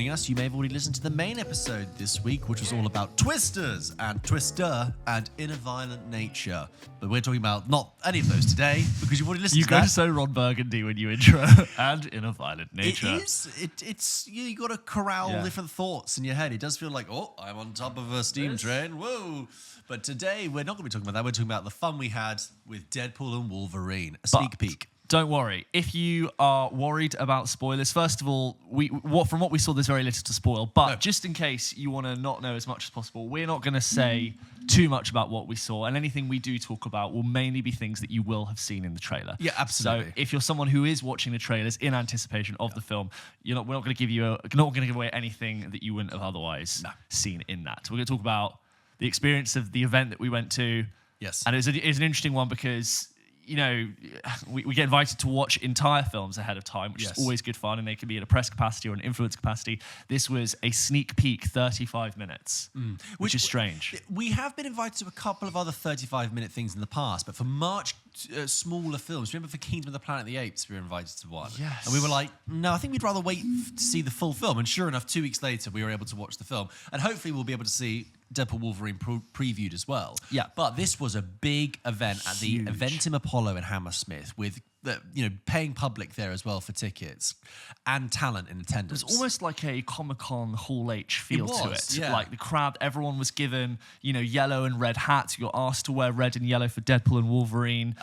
joining us, you may have already listened to the main episode this week, which was all about twisters and twister and inner violent nature. But we're talking about not any of those today because you've already listened to that. You go so Ron Burgundy when you intro and inner violent nature. It is. It's you got to corral different thoughts in your head. It does feel like, oh, I'm on top of a steam train. Whoa. But today we're not going to be talking about that. We're talking about the fun we had with Deadpool and Wolverine, a sneak peek. Don't worry. If you are worried about spoilers, first of all, from what we saw, there's very little to spoil. But just in case you want to not know as much as possible, we're not going to say too much about what we saw. And anything we do talk about will mainly be things that you will have seen in the trailer. Yeah, absolutely. So if you're someone who is watching the trailers in anticipation of the film, we're not going to give away anything that you wouldn't have otherwise seen in that. We're going to talk about the experience of the event that we went to. Yes. And it's an interesting one because, you know, we get invited to watch entire films ahead of time, which is always good fun, and they can be in a press capacity or an influence capacity. This was a sneak peek, 35 minutes, which is strange. We have been invited to a couple of other 35-minute things in the past, but for much smaller films. Remember for Kingdom of the Planet of the Apes, we were invited to one. Yes. And we were like, no, I think we'd rather wait to see the full film. And sure enough, 2 weeks later, we were able to watch the film. And hopefully we'll be able to see Deadpool Wolverine previewed as well. Yeah. But this was a big event at the Eventim Apollo in Hammersmith with paying public there as well for tickets and talent in attendance. It was almost like a Comic-Con Hall H feel to it. Yeah. Like the crowd, everyone was given, yellow and red hats. You got asked to wear red and yellow for Deadpool and Wolverine.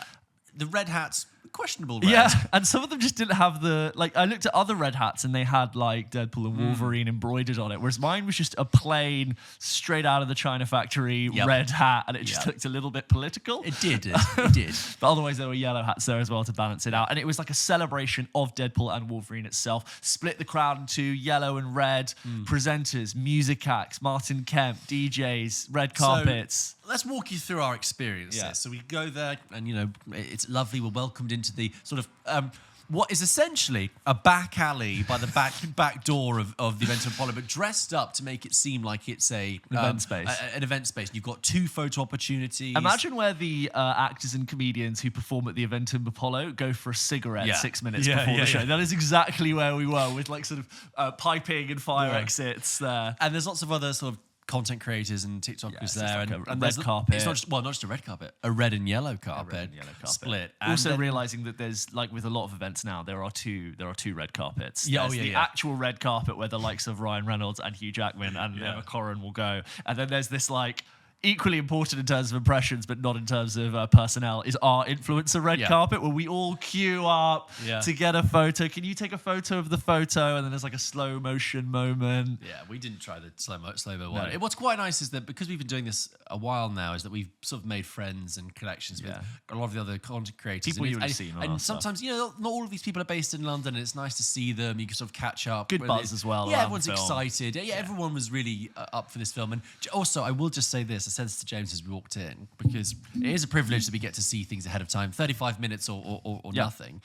The red hats, questionable red. Yeah, and some of them just didn't have I looked at other red hats and they had like Deadpool and Wolverine embroidered on it, whereas mine was just a plain, straight out of the China factory red hat, and it just looked a little bit political. It did. It did. But otherwise there were yellow hats there as well to balance it out. And it was like a celebration of Deadpool and Wolverine itself. Split the crowd into yellow and red, presenters, music acts, Martin Kemp, DJs, red carpets. So, let's walk you through our experience. Yeah. So we go there and, it's lovely. We're welcomed into the sort of what is essentially a back alley by the back door of the Eventim Apollo, but dressed up to make it seem like it's an event space. An event space. You've got 2 photo opportunities. Imagine where the actors and comedians who perform at the Eventim Apollo go for a cigarette 6 minutes before the show. That is exactly where we were, with like sort of piping and fire exits there. And there's lots of other sort of content creators and TikTokers there, like and a red carpet. It's not just a red carpet, a red and yellow carpet, split. And also realizing that there's, like with a lot of events now, there are two red carpets. Yeah, there's the actual red carpet where the likes of Ryan Reynolds and Hugh Jackman and Emma Corrin will go, and then there's this like equally important in terms of impressions, but not in terms of personnel, is our influencer red carpet, where we all queue up to get a photo. Can you take a photo of the photo? And then there's like a slow motion moment. Yeah, we didn't try the slow-mo one. What's quite nice is that because we've been doing this a while now, is that we've sort of made friends and connections with a lot of the other content creators. People you would have seen. And sometimes, not all of these people are based in London, and it's nice to see them. You can sort of catch up. Good buzz as well. Yeah, everyone's excited. Yeah, everyone was really up for this film. And also, I will just say this, I said this to James as we walked in, because it is a privilege that we get to see things ahead of time, 35 minutes or nothing.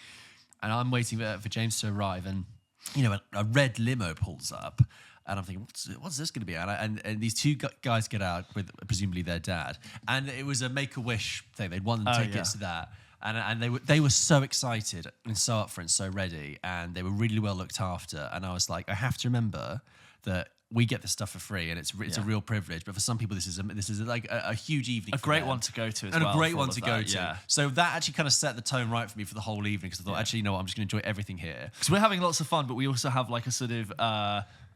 And I'm waiting for James to arrive, and a red limo pulls up, and I'm thinking, what's this going to be? And these 2 guys get out with presumably their dad, and it was a Make-A-Wish thing. They'd won the tickets to that. And they were so excited and so up for it and so ready, and they were really well looked after. And I was like, I have to remember that we get this stuff for free, and it's a real privilege. But for some people, this is like a huge evening. A great one to go to as and well. And a great one to go to. Yeah. So that actually kind of set the tone right for me for the whole evening, because I thought, actually, I'm just going to enjoy everything here. Because we're having lots of fun, but we also have like a sort of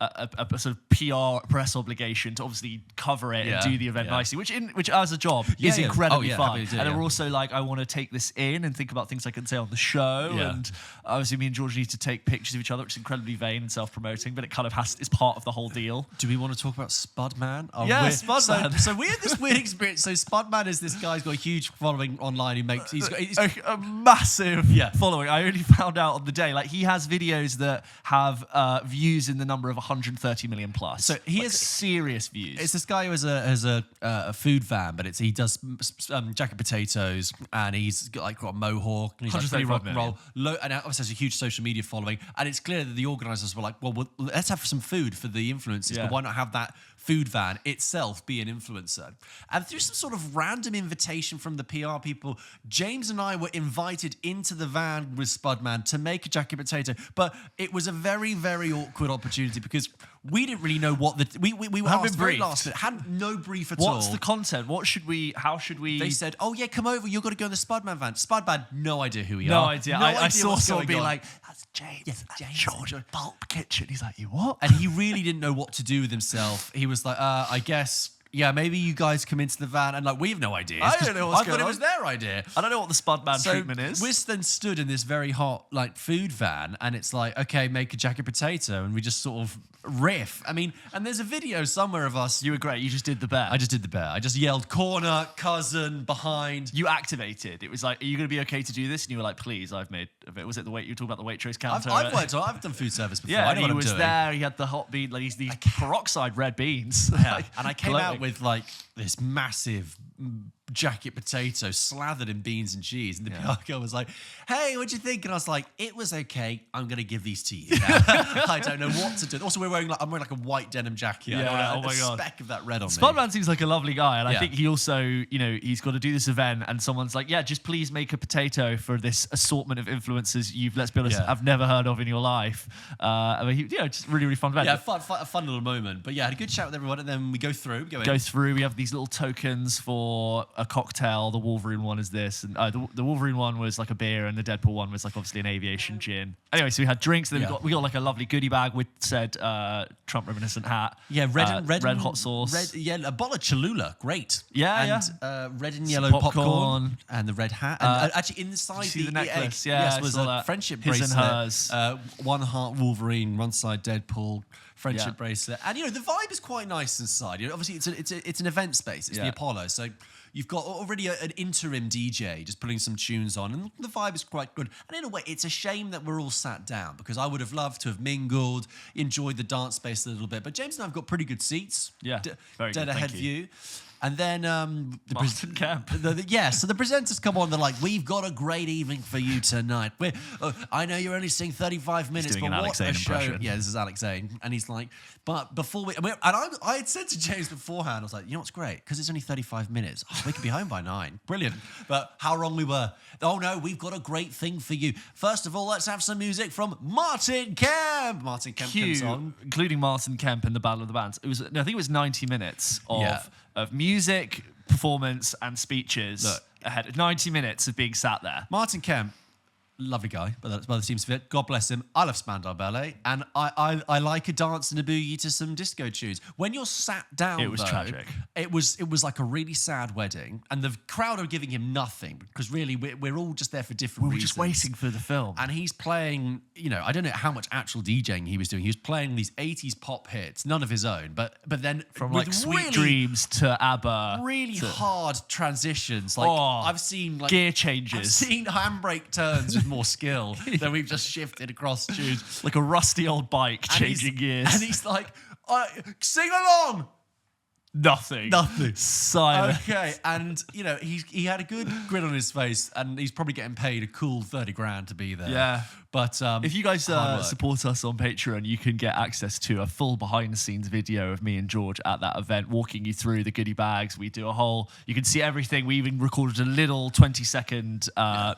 a sort of PR press obligation to obviously cover it and do the event nicely, which as a job is incredibly fun. And then we're also like, I want to take this in and think about things I can say on the show. And obviously me and George need to take pictures of each other, which is incredibly vain and self-promoting, but it kind of is part of the whole deal. Do we want to talk about Spudman? Spudman. So we had this weird experience. So Spudman is this guy who's got a huge following online who makes he's a massive following. I only found out on the day. Like, he has videos that have views in the number of 130 million plus. So he has serious views. It's this guy who has a food van, but he does jacket potatoes, and he's got a mohawk, and he's like rock and roll, and obviously has a huge social media following. And it's clear that the organisers were like, well, let's have some food for the influencers, but why not have that food van itself be an influencer? And through some sort of random invitation from the PR people, James and I were invited into the van with Spudman to make a jacket potato. But it was a very, very awkward opportunity, because we didn't really know what we were asked very last minute, had no brief at all. What's the content? How should we? They said, "Oh yeah, come over. You're going to go in the Spudman van." Spudman, no idea who we are. No idea. No I idea saw someone be like, "That's James. Yes, James. George, PULP kitchen." He's like, "You what?" And he really didn't know what to do with himself. He was like, "I guess." Yeah, maybe you guys come into the van and like we have no idea. I don't know what's going on. I thought it was their idea. I don't know what the Spudman treatment is. We're then stood in this very hot like food van, and it's like, okay, make a jacket potato, and we just sort of riff. I mean, and there's a video somewhere of us. You were great. You just did the bear. I just did the bear. I just yelled corner, cousin, behind. You activated. It was like, are you going to be okay to do this? And you were like, please, I've made. Was it the wait? You were talking about the Waitrose counter. I've done food service before. Yeah, I know what he I'm was doing. there. He had the hot bean, like these peroxide red beans. Yeah. And I came out with like this massive jacket potato slathered in beans and cheese, and the PR girl was like, "Hey, what'd you think?" And I was like, "It was okay. I'm gonna give these to you." I don't know what to do. Also, I'm wearing like a white denim jacket. Yeah, I oh my god, speck of that red on me. Spudman seems like a lovely guy, and I think he also, he's got to do this event, and someone's like, "Yeah, just please make a potato for this assortment of influencers let's be honest, I've never heard of in your life." I mean, just really, really fun event. Yeah, a fun little moment. But yeah, I had a good chat with everyone, and then we go through. We have these little tokens for a cocktail. The Wolverine one is this, and the Wolverine one was like a beer, and the Deadpool one was like obviously an aviation gin. Anyway, so we had drinks, and then we got like a lovely goodie bag with said Trump reminiscent hat. Yeah, red hot sauce. A bottle of Cholula, great. Yeah, and red and yellow popcorn and the red hat. And actually inside the necklace, was a friendship bracelet. His and hers. One heart Wolverine, one side Deadpool. Friendship bracelet, and the vibe is quite nice inside. Obviously it's an event space. It's the Apollo, so you've got already an interim DJ just putting some tunes on, and the vibe is quite good. And in a way, it's a shame that we're all sat down because I would have loved to have mingled, enjoyed the dance space a little bit. But James and I have got pretty good seats. Yeah, very dead good, ahead view. And then Martin Kemp. So the presenters come on. They're like, "We've got a great evening for you tonight. I know you're only seeing 35 minutes, but what a show!" Yeah, this is Alex Zane, and he's like, "But before I had said to James beforehand, I was like, you know what's great? Because it's only 35 minutes. We could be home by 9. Brilliant. But how wrong we were. Oh no, we've got a great thing for you. First of all, let's have some music from Martin Kemp. Martin Kemp comes on, including Martin Kemp in the Battle of the Bands. I think it was 90 minutes of music, performance, and speeches ahead. 90 minutes of being sat there. Martin Kemp, lovely guy, by the seems of it. God bless him. I love Spandau Ballet, and I like a dance and a boogie to some disco tunes. When you're sat down, it was tragic. It was like a really sad wedding, and the crowd are giving him nothing because really we're all just there for different reasons. We were just waiting for the film, and he's playing. I don't know how much actual DJing he was doing. He was playing these 80s pop hits, none of his own, but then from like Sweet Dreams to ABBA, really hard transitions. Like I've seen gear changes. I've seen handbrake turns with more skill than we've just shifted across tunes. Like a rusty old bike changing gears. And he's like, sing along. Nothing. Silent. Okay, and he had a good grin on his face, and he's probably getting paid a cool 30 grand to be there. Yeah. But if you guys support us on Patreon, you can get access to a full behind-the-scenes video of me and George at that event, walking you through the goodie bags. We do you can see everything. We even recorded a little 20-second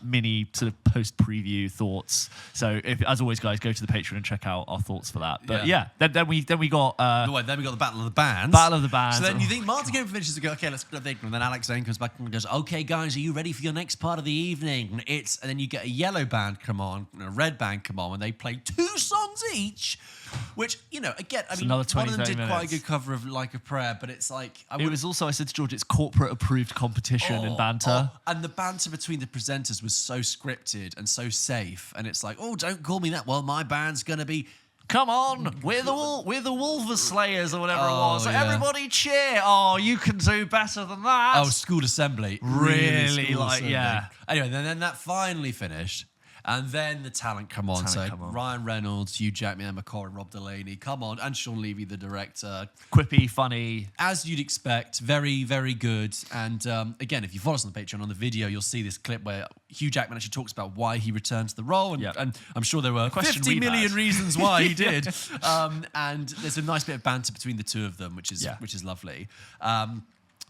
mini sort of post-preview thoughts. So, as always, guys, go to the Patreon and check out our thoughts for that. But then we got the Battle of the Bands. Battle of the Bands. So then you think Martin Kemp finishes to go, okay, let's go. And then Alex Zane comes back and goes, okay, guys, are you ready for your next part of the evening? And then you get a yellow band come on and a red band come on, and they play 2 songs each, which, again, one of them did quite a good cover of Like a Prayer, but it's like... It was also, I said to George, it's corporate-approved competition and banter. And the banter between the presenters was so scripted and so safe, and it's like, don't call me that. Well, my band's going to be... Come on, we're the Wolver Slayers or whatever it was. So everybody cheer. Oh, you can do better than that. Oh, school assembly. Really, Anyway, then that finally finished. And then the talent come on. Ryan Reynolds, Hugh Jackman, Emma Corrin, Rob Delaney, come on. And Sean Levy, the director. Quippy, funny. As you'd expect. Very, very good. And again, if you follow us on the Patreon, on the video, you'll see this clip where Hugh Jackman actually talks about why he returned to the role. And I'm sure there were 50 million reasons why he did. And there's a nice bit of banter between the two of them, which is lovely. And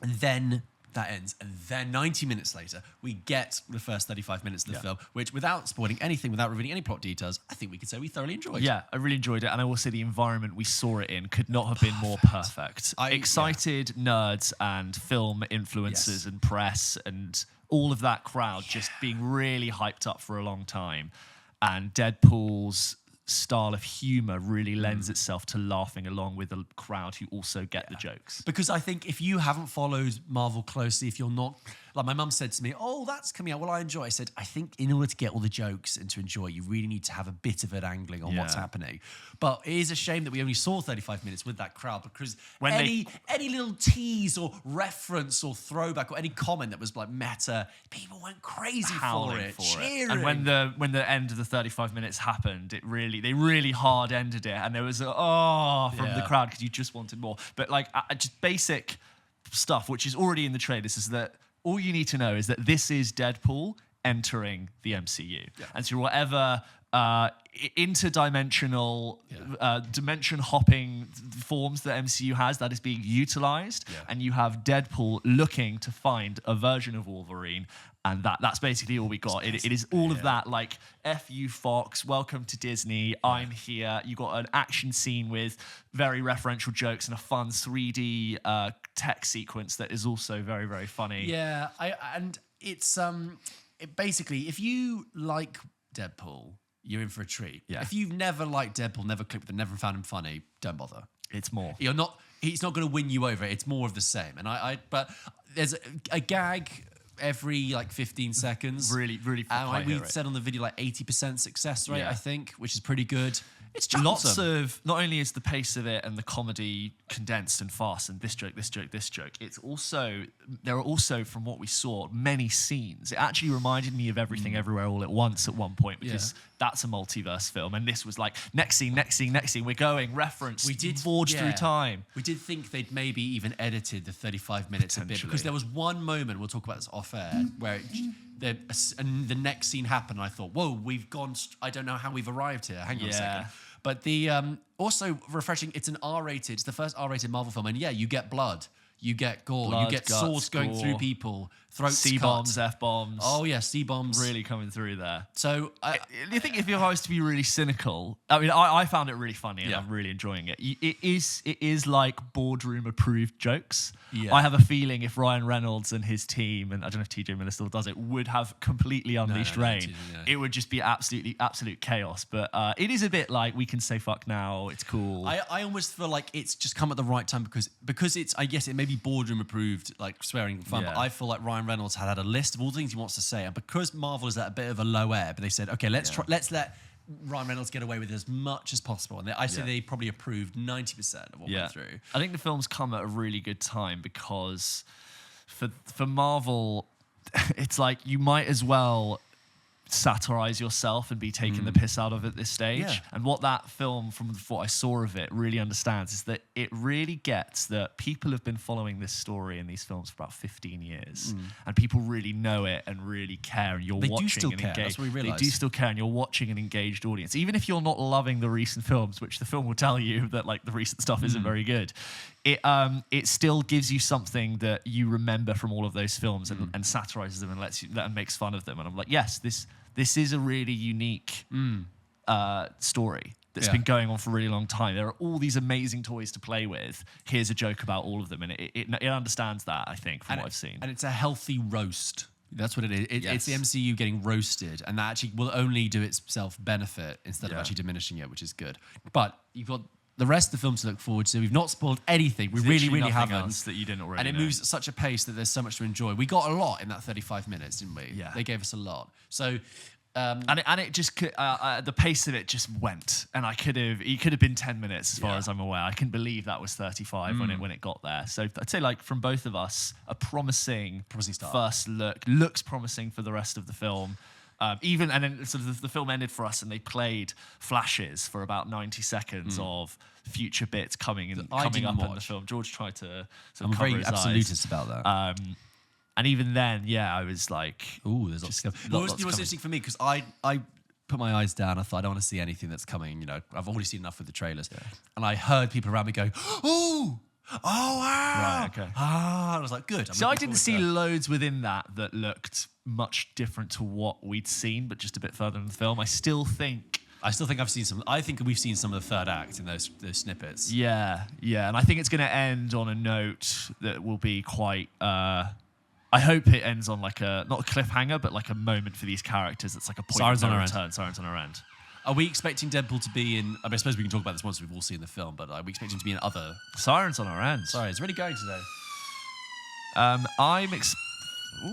then that ends. And then 90 minutes later, we get the first 35 minutes of the film, which, without spoiling anything, without revealing any plot details, I think we could say we thoroughly enjoyed. Yeah, I really enjoyed it. And I will say the environment we saw it in could not have been more perfect. Excited nerds and film influencers and press and all of that crowd just being really hyped up for a long time. And Deadpool's style of humor really lends itself to laughing along with a crowd who also get the jokes. Because I think if you haven't followed Marvel closely, if you're not, like my mum said to me, oh, that's coming out, well, I enjoy it. I said, I think in order to get all the jokes and to enjoy it, you really need to have a bit of an angling on what's happening. But it is a shame that we only saw 35 minutes with that crowd, because when any little tease or reference or throwback or any comment that was like meta, people went crazy for it, cheering. And when the end of the 35 minutes happened, they really hard ended it, and there was from the crowd because you just wanted more. But like just basic stuff, which is already in the trailers, is that all you need to know is that this is Deadpool entering the MCU, and so whatever interdimensional, dimension hopping forms that MCU has, that is being utilized, and you have Deadpool looking to find a version of Wolverine. And that's basically all we got. It is all of that, like, F you, Fox, welcome to Disney, I'm here. You got an action scene with very referential jokes and a fun 3D tech sequence that is also very, very funny. Yeah, and it's basically, if you like Deadpool, you're in for a treat. Yeah. If you've never liked Deadpool, never clicked with him, never found him funny, don't bother. It's more. He's not going to win you over. It's more of the same. And but there's a gag every like 15 seconds. Really we said on the video like 80% success rate, I think, which is pretty good. It's lots of, not only is the pace of it and the comedy condensed and fast and this joke, it's also, there are also, from what we saw, many scenes. It actually reminded me of Everything Everywhere All at Once at one point, because that's a multiverse film, and this was like next scene, we're going, reference, forged through time. We did think they'd maybe even edited the 35 minutes a bit, because there was one moment, we'll talk about this off air, where and the next scene happened, and I thought, whoa, we've gone, I don't know how we've arrived here, hang on a second. But the also refreshing, it's an R-rated, it's the first R-rated Marvel film, and you get blood, you get gore, you get swords going through people, throats cut. C-bombs, F-bombs. Oh yeah, C-bombs. Really coming through there. So I think if I was to be really cynical, I mean, I found it really funny and I'm really enjoying it. It is like boardroom approved jokes. Yeah. I have a feeling if Ryan Reynolds and his team, and I don't know if TJ Miller still does it, would have completely unleashed Rain, it would just be absolute chaos. But it is a bit like, we can say fuck now, it's cool. I almost feel like it's just come at the right time, because it's, I guess it may be boardroom approved, like swearing fun, but I feel like Ryan Reynolds had a list of all the things he wants to say, and because Marvel is at a bit of a low ebb, they said, okay, let's let Ryan Reynolds get away with as much as possible, and I say they probably approved 90% of what went through. I think the film's come at a really good time, because for Marvel, it's like you might as well satirize yourself and be taking the piss out of it at this stage. And what that film, from what I saw of it, really understands is that it really gets that people have been following this story in these films for about 15 years, and people really know it and really care, and you're watching and engaged. That's what we realize. They do still care, and you're watching an engaged audience, even if you're not loving the recent films, which the film will tell you that like the recent stuff isn't very good. It still gives you something that you remember from all of those films, and satirizes them and makes fun of them. And I'm like, yes, this is a really unique story that's been going on for a really long time. There are all these amazing toys to play with. Here's a joke about all of them, and it understands that, I think, from what I've seen. And it's a healthy roast. That's what it is. It's the MCU getting roasted, and that actually will only do itself benefit instead of actually diminishing it, which is good. But you've got the rest of the film to look forward to. We've not spoiled anything. We really haven't. That you didn't already and it moves at such a pace that there's so much to enjoy. We got a lot in that 35 minutes, didn't we? Yeah. They gave us a lot. So... and it just the pace of it just went, and it could have been 10 minutes as far as I'm aware. I couldn't believe that was 35 when it got there. So I'd say, like, from both of us, a promising start. First looks promising for the rest of the film. And then sort of the film ended for us, and they played flashes for about 90 seconds of future bits coming up in the film. George tried to sort of cover his eyes. I'm very absolutist about that. And even then, I was like, "Ooh, there's lots coming." It was interesting for me, because I put my eyes down. I thought, I don't want to see anything that's coming. I've already seen enough with the trailers, and I heard people around me go, "Ooh, Oh, wow. Right, okay. I was like, good. So I didn't see loads within that looked much different to what we'd seen, but just a bit further in the film. I still think I've seen some. I think we've seen some of the third act in those snippets. Yeah, and I think it's going to end on a note that will be quite. I hope it ends on like not a cliffhanger, but like a moment for these characters. It's like a point of no return. Sirens on our end. Are we expecting Deadpool to be in? I suppose we can talk about this once we've all seen the film. But are we expecting to be in other? Sirens on our end. Sorry, it's really going today.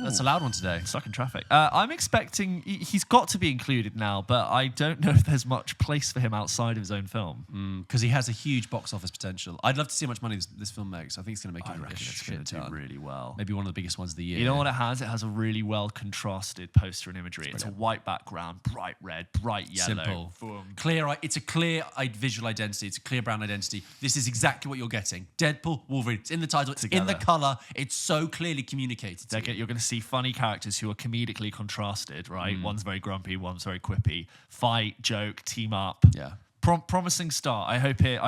That's a loud one today. Stuck in traffic. I'm expecting he's got to be included now, but I don't know if there's much place for him outside of his own film. Because he has a huge box office potential. I'd love to see how much money this film makes. I think it's going to make a shit ton. Do really well. Maybe one of the biggest ones of the year. You know what it has? It has a really well contrasted poster and imagery. It's a white background, bright red, bright yellow. Simple. Boom. Clear. It's a clear visual identity. It's a clear brand identity. This is exactly what you're getting. Deadpool, Wolverine. It's in the title. It's in the colour. It's so clearly communicated. You're going to see funny characters who are comedically contrasted, right? One's very grumpy, one's very quippy. Fight, joke, team up. Yeah. Promising start. I hope it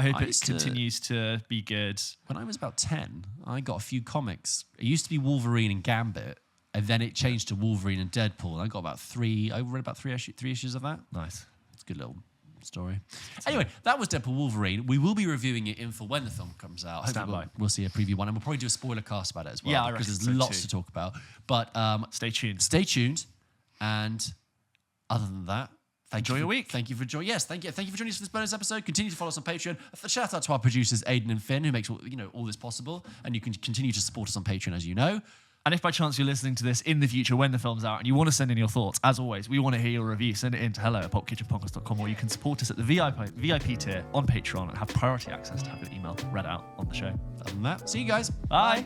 continues to be good. When I was about 10, I got a few comics. It used to be Wolverine and Gambit, and then it changed to Wolverine and Deadpool. And I got about I read about three issues of that. Nice. It's a good little story. Anyway, that was Deadpool Wolverine. We will be reviewing it in full when the film comes out. Stand by. We'll see a preview one, and we'll probably do a spoiler cast about it as well. Yeah, because there's lots to talk about. But stay tuned. Stay tuned. And other than that, enjoy your week. Thank you for joining. Yes, thank you for joining us for this bonus episode. Continue to follow us on Patreon. A shout out to our producers Aidan and Finn, who makes all this possible. And you can continue to support us on Patreon, as you know. And if by chance you're listening to this in the future when the film's out and you want to send in your thoughts, as always, we want to hear your review. Send it in to hello@popkitchenpodcast.com, or you can support us at the VIP tier on Patreon and have priority access to have your email read out on the show. Other than that, see you guys. Bye.